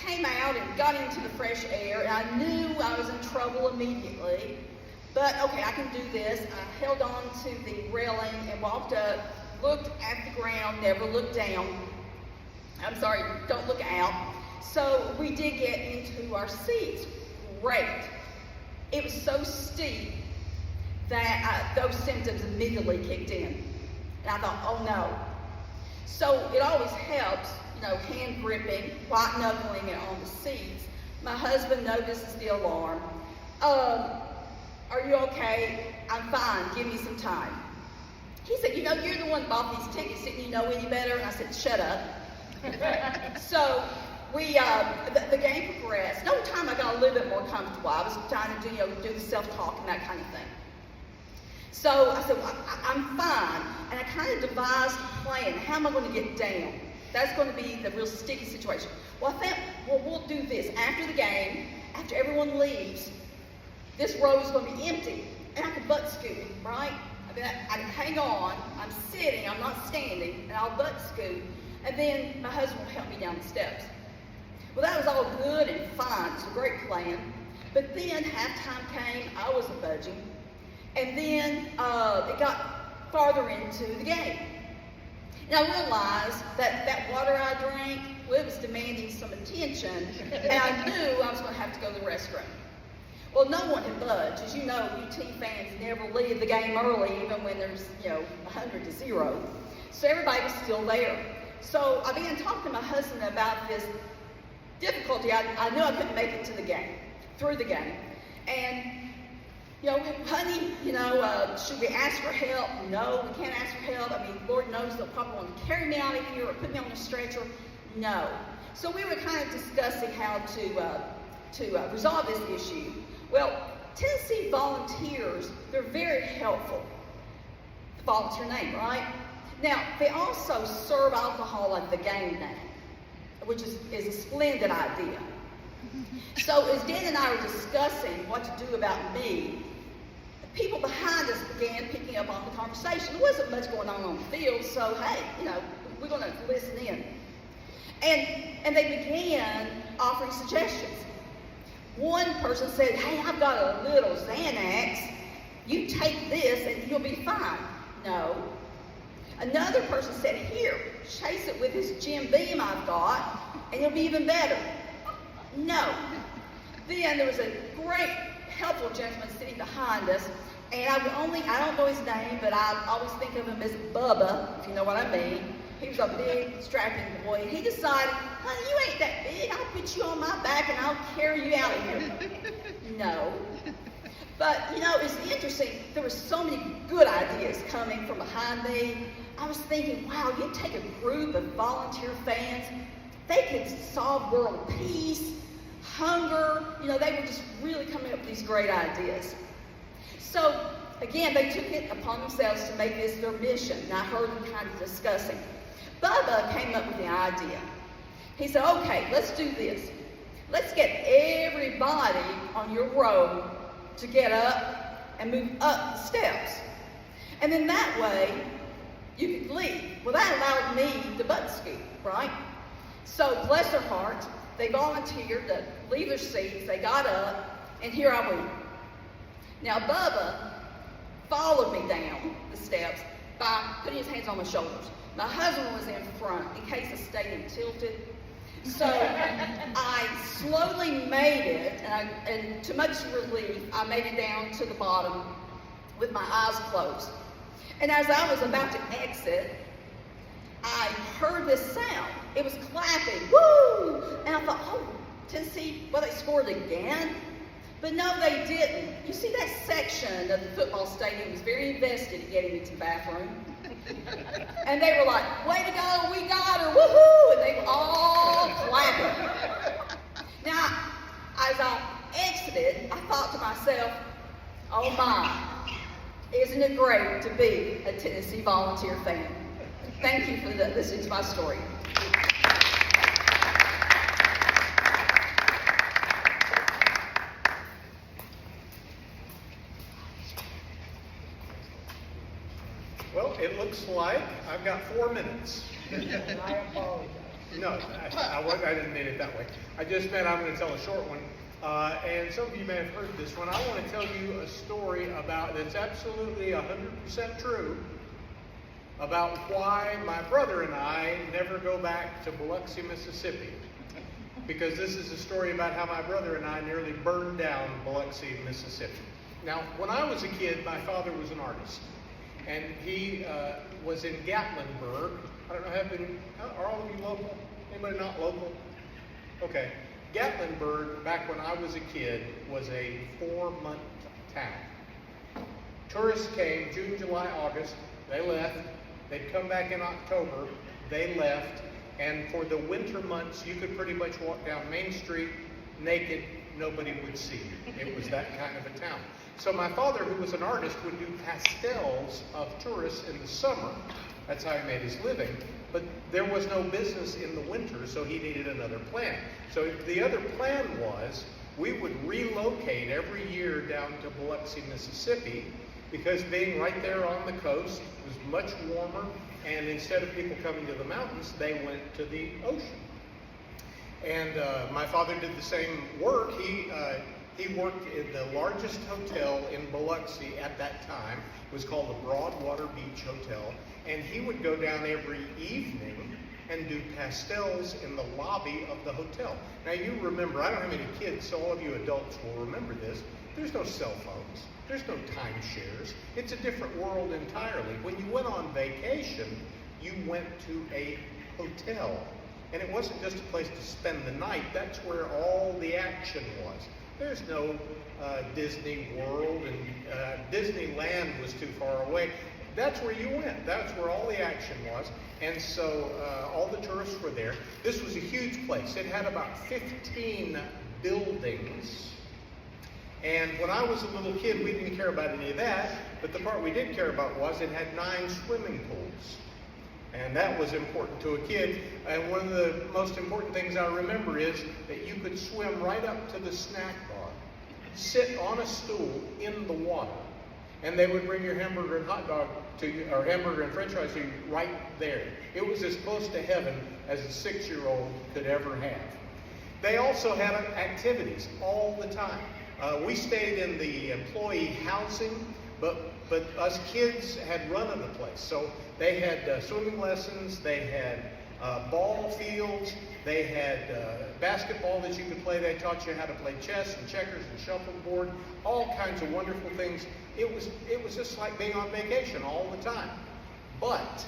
came out and got into the fresh air, and I knew I was in trouble immediately. But, okay, I can do this. I held on to the railing and walked up, looked at the ground, never looked down. I'm sorry, don't look out. So we did get into our seats. Great. It was so steep that those symptoms immediately kicked in. And I thought, oh no. So it always helps, you know, hand gripping, white knuckling it on the seats. My husband notices the alarm. Are you okay? I'm fine. Give me some time. He said, you know, you're the one that bought these tickets. Didn't you know any better? And I said, shut up. So we, the game progressed. Over time, I got a little bit more comfortable. I was trying to do the self-talk and that kind of thing. So I said, well, I'm fine. And I kind of devised a plan. How am I going to get down? That's going to be the real sticky situation. Well, I thought, well, we'll do this. After the game, after everyone leaves, this row is going to be empty. And I can butt scoot, right? I mean, I can hang on. I'm sitting. I'm not standing. And I'll butt scoot. And then my husband will help me down the steps. Well, that was all good and fine. It's a great plan. But then halftime came. I wasn't budging. And then it got farther into the game. And I realized that water I drank, well, it was demanding some attention. And I knew I was going to have to go to the restroom. Well, no one had budged. As you know, UT fans never leave the game early, even when there's, 100-0. So everybody was still there. So I began talking to my husband about this difficulty. I knew I couldn't make it to the game, through the game. And, honey, should we ask for help? No, we can't ask for help. I mean, Lord knows they'll probably want to carry me out of here or put me on a stretcher. No. So we were kind of discussing how to resolve this issue. Well, Tennessee volunteers, they're very helpful. The volunteer name, right? Now, they also serve alcohol at the game now, which is a splendid idea. So as Dan and I were discussing what to do about me, the people behind us began picking up on the conversation. There wasn't much going on the field, so hey, we're going to listen in. And they began offering suggestions. One person said, hey, I've got a little Xanax. You take this and you'll be fine. No. Another person said, here, chase it with this Jim Beam I've got, and you'll be even better. No. Then there was a great, helpful gentleman sitting behind us, and I don't know his name, but I always think of him as Bubba, if you know what I mean. He was a big, strapping boy, and he decided, honey, you ain't that big. I'll put you on my back, and I'll carry you out of here. No. But, it's interesting. There were so many good ideas coming from behind me. I was thinking, wow, you take a group of volunteer fans, they could solve world peace, hunger. They were just really coming up with these great ideas. So, again, they took it upon themselves to make this their mission, and I heard them kind of discussing. Bubba came up with the idea. He said, okay, let's do this. Let's get everybody on your row to get up and move up the steps. And then that way, you could leave. Well, that allowed me to butt scoot, right? So, bless their hearts, they volunteered to leave their seats, they got up, and here I went. Now, Bubba followed me down the steps by putting his hands on my shoulders. My husband was in front in case I stayed and tilted. So I slowly made it, and to much relief, I made it down to the bottom with my eyes closed. And as I was about to exit, I heard this sound. It was clapping, woo! And I thought, oh, Tennessee, well, they scored again? But no, they didn't. You see, that section of the football stadium was very invested in getting me to the bathroom. And they were like, way to go, we got her, woohoo! And they were all clapping. Now, as I exited, I thought to myself, oh my, isn't it great to be a Tennessee Volunteer fan? Thank you for listening to my story. Well, it looks like I've got 4 minutes. I apologize. No, I didn't mean it that way. I just meant I'm going to tell a short one. And some of you may have heard this one. I want to tell you a story that's absolutely 100% true about why my brother and I never go back to Biloxi, Mississippi. Because this is a story about how my brother and I nearly burned down Biloxi, Mississippi. Now, when I was a kid, my father was an artist. And he was in Gatlinburg. I don't know, are all of you local? Anybody not local? Okay. Gatlinburg, back when I was a kid, was a 4-month town. Tourists came June, July, August. They left. They'd come back in October. They left. And for the winter months, you could pretty much walk down Main Street naked. Nobody would see you. It was that kind of a town. So my father, who was an artist, would do pastels of tourists in the summer. That's how he made his living. But there was no business in the winter, so he needed another plan. So the other plan was we would relocate every year down to Biloxi, Mississippi, because being right there on the coast was much warmer, and instead of people coming to the mountains, they went to the ocean. And my father did the same work. He worked in the largest hotel in Biloxi at that time. It was called the Broadwater Beach Hotel. And he would go down every evening and do pastels in the lobby of the hotel. Now you remember, I don't have any kids, so all of you adults will remember this. There's no cell phones. There's no timeshares. It's a different world entirely. When you went on vacation, you went to a hotel. And it wasn't just a place to spend the night. That's where all the action was. There's no Disney World, and Disneyland was too far away. That's where you went. That's where all the action was. And so all the tourists were there. This was a huge place. It had about 15 buildings. And when I was a little kid, we didn't care about any of that. But the part we did care about was it had 9 swimming pools. And that was important to a kid. And one of the most important things I remember is that you could swim right up to the snack bar, sit on a stool in the water, and they would bring your hamburger and hot dog to you, or hamburger and french fries to you right there. It was as close to heaven as a 6-year-old could ever have. They also had activities all the time. We stayed in the employee housing, but us kids had run of the place. So they had swimming lessons, they had ball fields, they had basketball that you could play. They taught you how to play chess and checkers and shuffleboard, all kinds of wonderful things. It was just like being on vacation all the time. But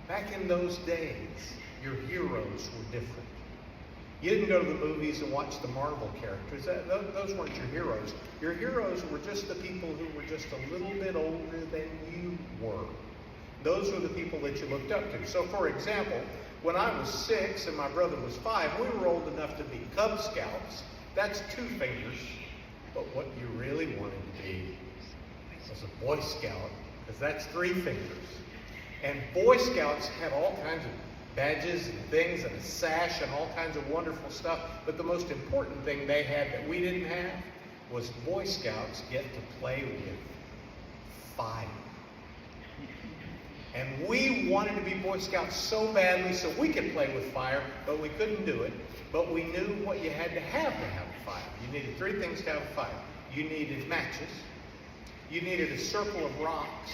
back in those days, your heroes were different. You didn't go to the movies and watch the Marvel characters. Those weren't your heroes. Your heroes were just the people who were just a little bit older than you were. Those were the people that you looked up to. So, for example, when I was 6 and my brother was 5, we were old enough to be Cub Scouts. That's 2 fingers. But what you really wanted to be was a Boy Scout, because that's 3 fingers. And Boy Scouts had all kinds of badges and things and a sash and all kinds of wonderful stuff. But the most important thing they had that we didn't have was Boy Scouts get to play with fire. And we wanted to be Boy Scouts so badly so we could play with fire, but we couldn't do it. But we knew what you had to have a fire. You needed 3 things to have a fire. You needed matches, you needed a circle of rocks,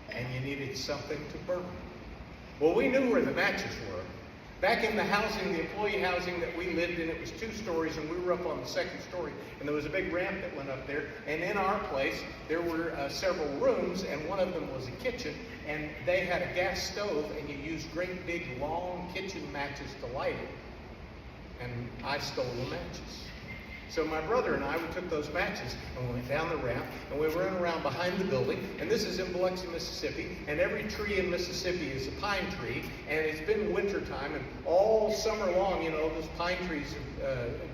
and you needed something to burn. Well, we knew where the matches were. Back in the housing, the employee housing that we lived in, it was 2 stories, and we were up on the 2nd story, and there was a big ramp that went up there. And in our place, there were several rooms, and one of them was a kitchen, and they had a gas stove, and you used great big long kitchen matches to light it. And I stole the matches. So my brother and I, we took those matches and we went down the ramp and we ran around behind the building. And this is in Biloxi, Mississippi. And every tree in Mississippi is a pine tree. And it's been winter time, and all summer long, you know, those pine trees,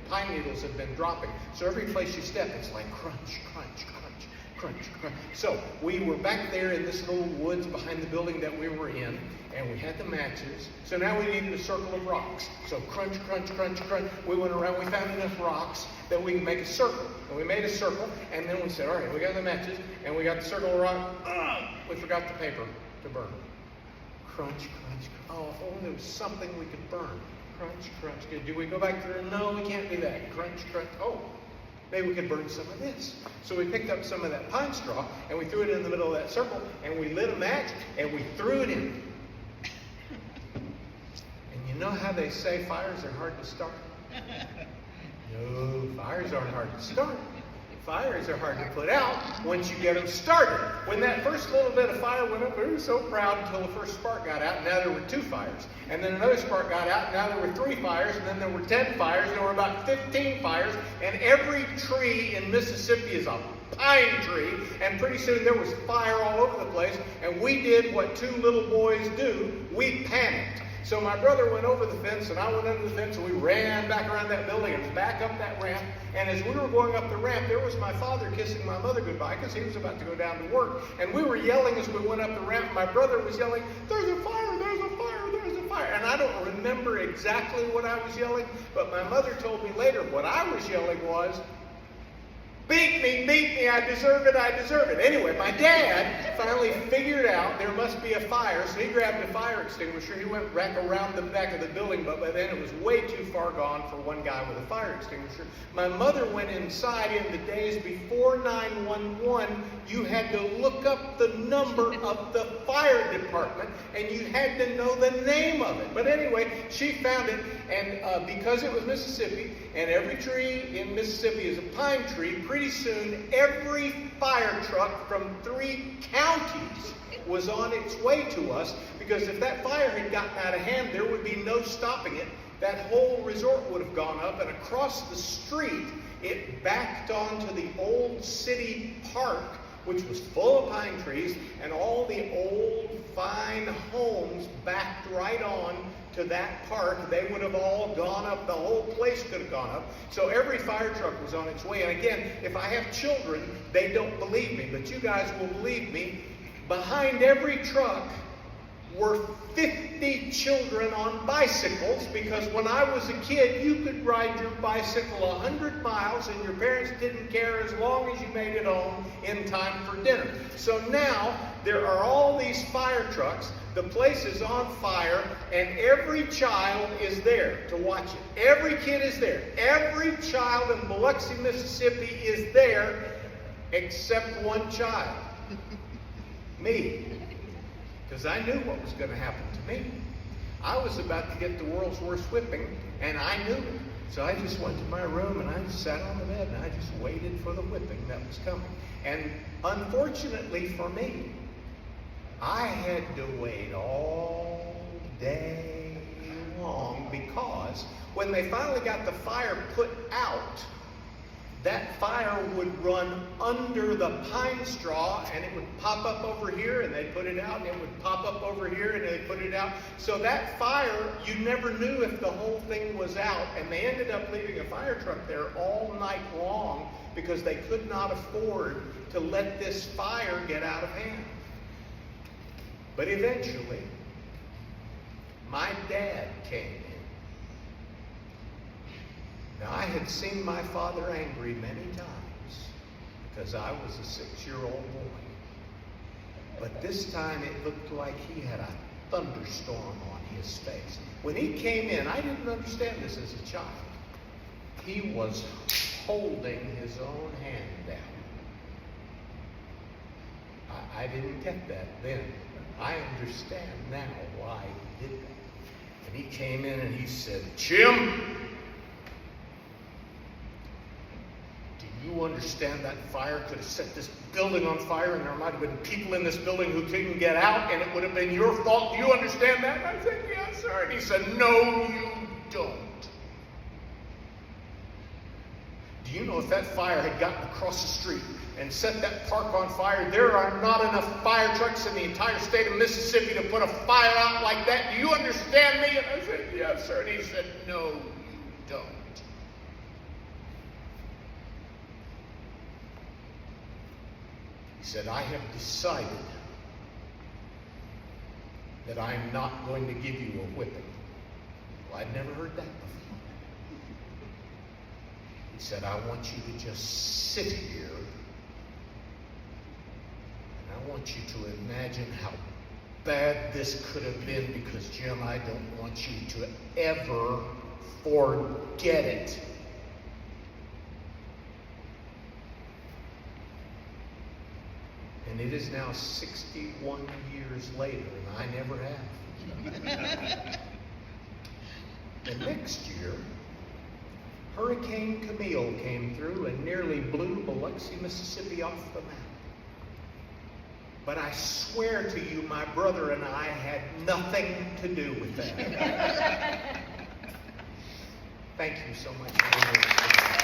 pine needles have been dropping. So every place you step, it's like crunch, crunch, crunch, crunch, crunch. So we were back there in this little woods behind the building that we were in. And we had the matches. So now we needed a circle of rocks. So crunch, crunch, crunch, crunch. We went around. We found enough rocks that we can make a circle. And we made a circle. And then we said, all right, we got the matches. And we got the circle of rock. We forgot the paper to burn. Crunch, crunch, crunch. Oh, if only there was something we could burn. Crunch, crunch. Do we go back there? No, we can't do that. Crunch, crunch. Oh, maybe we could burn some of this. So we picked up some of that pine straw. And we threw it in the middle of that circle. And we lit a match. And we threw it in. You know how they say fires are hard to start? No, fires aren't hard to start. Fires are hard to put out once you get them started. When that first little bit of fire went up, we were so proud until the first spark got out, and now there were 2 fires. And then another spark got out, and now there were 3 fires, and then there were 10 fires, and there were about 15 fires, and every tree in Mississippi is a pine tree, and pretty soon there was fire all over the place, and we did what 2 little boys do. We panicked. So my brother went over the fence, and I went under the fence, and we ran back around that building and back up that ramp. And as we were going up the ramp, there was my father kissing my mother goodbye because he was about to go down to work. And we were yelling as we went up the ramp. My brother was yelling, "There's a fire, there's a fire, there's a fire." And I don't remember exactly what I was yelling, but my mother told me later what I was yelling was, beat me, I deserve it, I deserve it. Anyway, my dad finally figured out there must be a fire, so he grabbed a fire extinguisher. He went back around the back of the building, but by then it was way too far gone for one guy with a fire extinguisher. My mother went inside. In the days before 911, you had to look up the number of the fire department, and you had to know the name of it. But anyway, she found it, and because it was Mississippi, and every tree in Mississippi is a pine tree, pretty soon every fire truck from 3 counties was on its way to us, because if that fire had gotten out of hand, there would be no stopping it. That whole resort would have gone up, and across the street it backed onto the old city park, which was full of pine trees, and all the old fine homes backed right on to that park. They would have all gone up. The whole place could have gone up. So every fire truck was on its way. And again, if I have children, they don't believe me, but you guys will believe me. Behind every truck were 50 children on bicycles, because when I was a kid, you could ride your bicycle 100 miles and your parents didn't care as long as you made it home in time for dinner. So now there are all these fire trucks. The place is on fire, and every child is there to watch it. Every kid is there. Every child in Biloxi, Mississippi is there except one child. Me. Because I knew what was going to happen to me. I was about to get the world's worst whipping, and I knew it. So I just went to my room, and I just sat on the bed, and I just waited for the whipping that was coming. And unfortunately for me, I had to wait all day long, because when they finally got the fire put out, that fire would run under the pine straw, and it would pop up over here, and they'd put it out, and it would pop up over here, and they'd put it out. So that fire, you never knew if the whole thing was out, and they ended up leaving a fire truck there all night long because they could not afford to let this fire get out of hand. But eventually, my dad came in. Now, I had seen my father angry many times because I was a 6-year-old boy. But this time it looked like he had a thunderstorm on his face. When he came in, I didn't understand this as a child. He was holding his own hand down. I didn't get that then. I understand now why he did that. And he came in and he said, "Jim, do you understand that fire could have set this building on fire, and there might have been people in this building who couldn't get out, and it would have been your fault? Do you understand that?" And I said, "Yes, sir." And he said, "No, you don't. Do you know if that fire had gotten across the street and set that park on fire, there are not enough fire trucks in the entire state of Mississippi to put a fire out like that? Do you understand me?" And I said, "Yes, sir." And he said, "No, you don't." He said, "I have decided that I'm not going to give you a whipping." Well, I'd never heard that before. He said, "I want you to just sit here, and I want you to imagine how bad this could have been, because, Jim, I don't want you to ever forget it." And it is now 61 years later, and I never have. The next year, Hurricane Camille came through and nearly blew Biloxi, Mississippi off the map. But I swear to you, my brother and I had nothing to do with that. Thank you so much for listening.